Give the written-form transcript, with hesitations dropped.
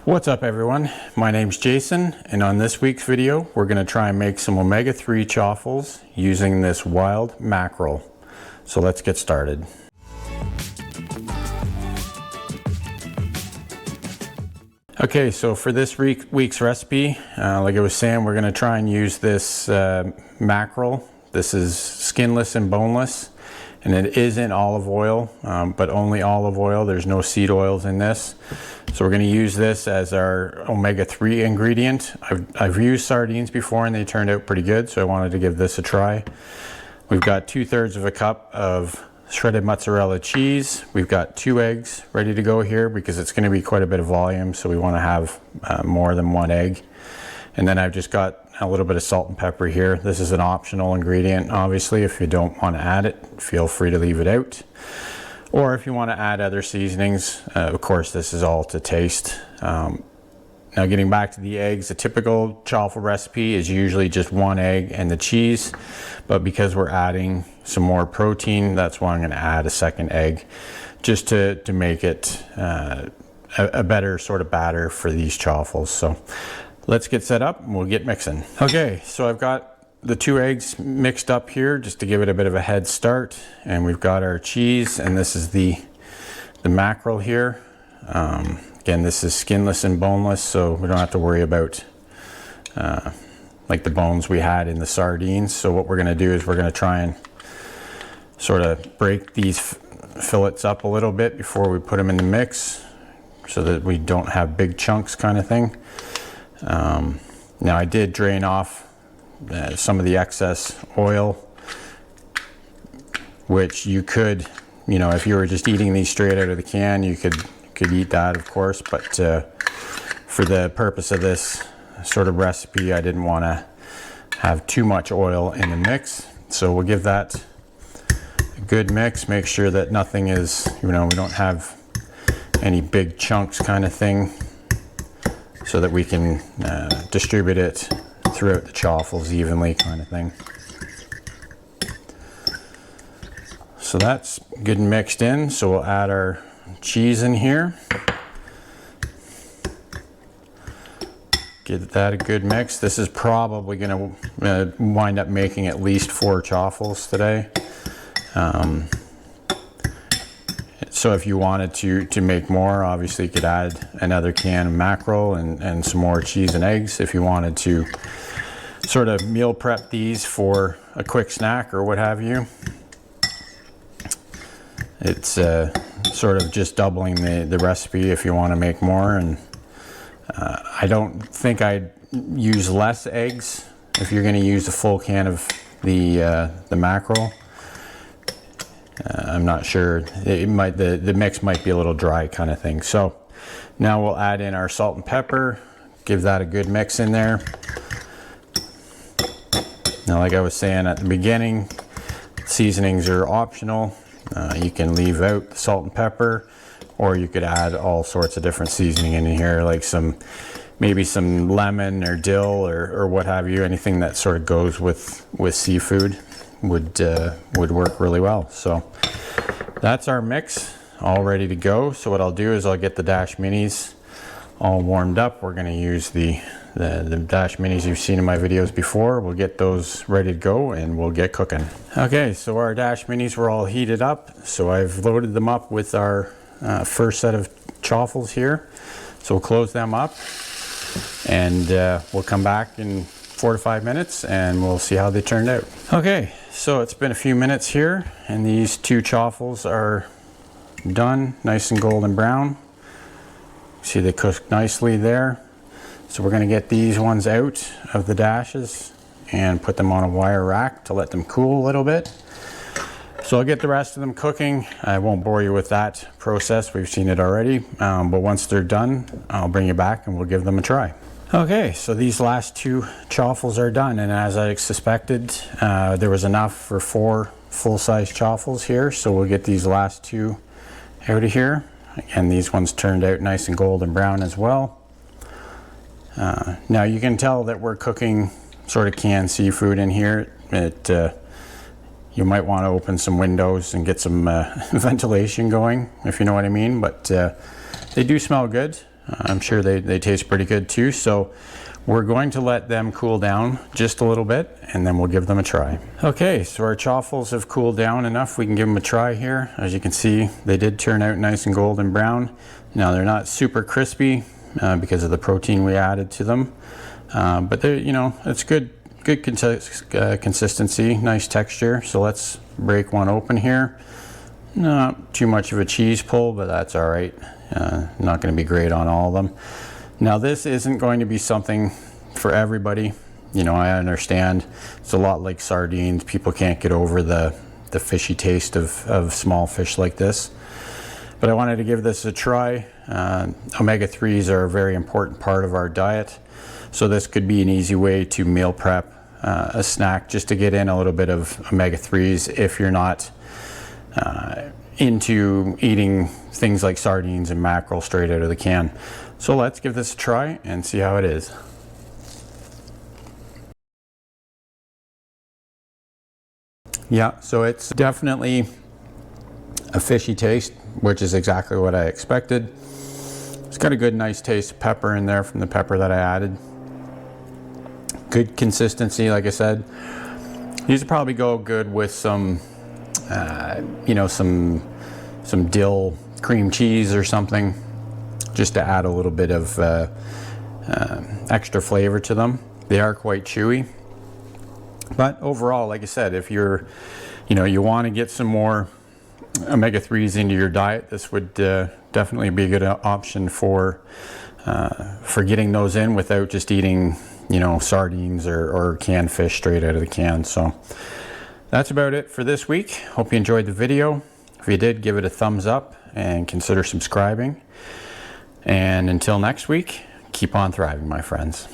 What's up everyone, my name's Jason, and on this week's video we're going to try and make some omega-3 chaffles using this wild mackerel. So let's get started. Okay, so for this week's recipe, like I was saying, we're going to try and use this mackerel. This is skinless and boneless, and it is in olive oil, but only olive oil. There's no seed oils in this. So we're going to use this as our omega-3 ingredient. I've used sardines before and they turned out pretty good, so I wanted to give this a try. We've got 2/3 of a cup of shredded mozzarella cheese. We've got 2 eggs ready to go here because it's going to be quite a bit of volume, so we want to have more than 1 egg. And then I've just got a little bit of salt and pepper here. This is an optional ingredient, obviously. If you don't want to add it, feel free to leave it out. Or if you want to add other seasonings, of course this is all to taste. Now getting back to the eggs, a typical chaffle recipe is usually just 1 egg and the cheese, but because we're adding some more protein, that's why I'm going to add a 2nd egg, just to make it a better sort of batter for these chaffles. So let's get set up and we'll get mixing. Okay, so I've got the 2 eggs mixed up here just to give it a bit of a head start, and we've got our cheese, and this is the mackerel here. Again, this is skinless and boneless, so we don't have to worry about like the bones we had in the sardines. So what we're going to do is we're going to try and sort of break these fillets up a little bit before we put them in the mix, so that we don't have big chunks kind of thing. Now I did drain off some of the excess oil, which you could, if you were just eating these straight out of the can, you could eat that, of course, but for the purpose of this sort of recipe, I didn't want to have too much oil in the mix. So we'll give that a good mix, make sure that nothing is, we don't have any big chunks kind of thing, so that we can distribute it throughout the chaffles evenly kind of thing. So that's good and mixed in, so we'll add our cheese in here. Give that a good mix. This is probably going to wind up making at least 4 chaffles today. So if you wanted to make more, obviously you could add another can of mackerel and some more cheese and eggs if you wanted to sort of meal prep these for a quick snack or what have you. It's sort of just doubling the recipe if you want to make more, and I don't think I'd use less eggs if you're going to use a full can of the mackerel. I'm not sure, the mix might be a little dry kind of thing. So now we'll add in our salt and pepper, give that a good mix in there. Now, like I was saying at the beginning, seasonings are optional. You can leave out the salt and pepper, or you could add all sorts of different seasoning in here, like maybe some lemon or dill or what have you. Anything that sort of goes with seafood would work really well. So that's our mix all ready to go. So what I'll do is I'll get the Dash Minis all warmed up. We're going to use the Dash Minis you've seen in my videos before. We'll get those ready to go and we'll get cooking. Okay, so our Dash Minis were all heated up, so I've loaded them up with our first set of chaffles here. So we'll close them up and we'll come back in 4 to 5 minutes and we'll see how they turned out. Okay, so it's been a few minutes here and these 2 chaffles are done, nice and golden brown. See, they cooked nicely there. So we're going to get these ones out of the dashes and put them on a wire rack to let them cool a little bit. So I'll get the rest of them cooking. I won't bore you with that process, we've seen it already, but once they're done, I'll bring you back and we'll give them a try. Okay, so these last 2 chaffles are done, and as I suspected, there was enough for 4 full-size chaffles here, so we'll get these last 2 out of here. Again, these ones turned out nice and golden brown as well. Now you can tell that we're cooking sort of canned seafood in here. You might want to open some windows and get some ventilation going, if you know what I mean, but they do smell good. I'm sure they taste pretty good too. So we're going to let them cool down just a little bit, and then we'll give them a try. Okay, so our chaffles have cooled down enough. We can give them a try here. As you can see, they did turn out nice and golden brown. Now they're not super crispy because of the protein we added to them, but they're, you know, it's good consistency, nice texture. So let's break one open here. Not too much of a cheese pull, but that's all right. Not going to be great on all of them. Now this isn't going to be something for everybody. You know, I understand it's a lot like sardines. People can't get over the fishy taste of small fish like this. But I wanted to give this a try. Omega-3s are a very important part of our diet. So this could be an easy way to meal prep a snack just to get in a little bit of omega-3s if you're not into eating things like sardines and mackerel straight out of the can. So let's give this a try and see how it is. Yeah, so it's definitely a fishy taste, which is exactly what I expected. It's got a good nice taste of pepper in there from the pepper that I added. Good consistency, like I said. These would probably go good with some you know, some dill cream cheese or something, just to add a little bit of extra flavor to them. They are quite chewy, but overall, like I said, if you're, you know, you want to get some more omega-3s into your diet, this would definitely be a good option for getting those in without just eating, you know, sardines or canned fish straight out of the can. So that's about it for this week. Hope you enjoyed the video. If you did, give it a thumbs up and consider subscribing. And until next week, keep on thriving, my friends.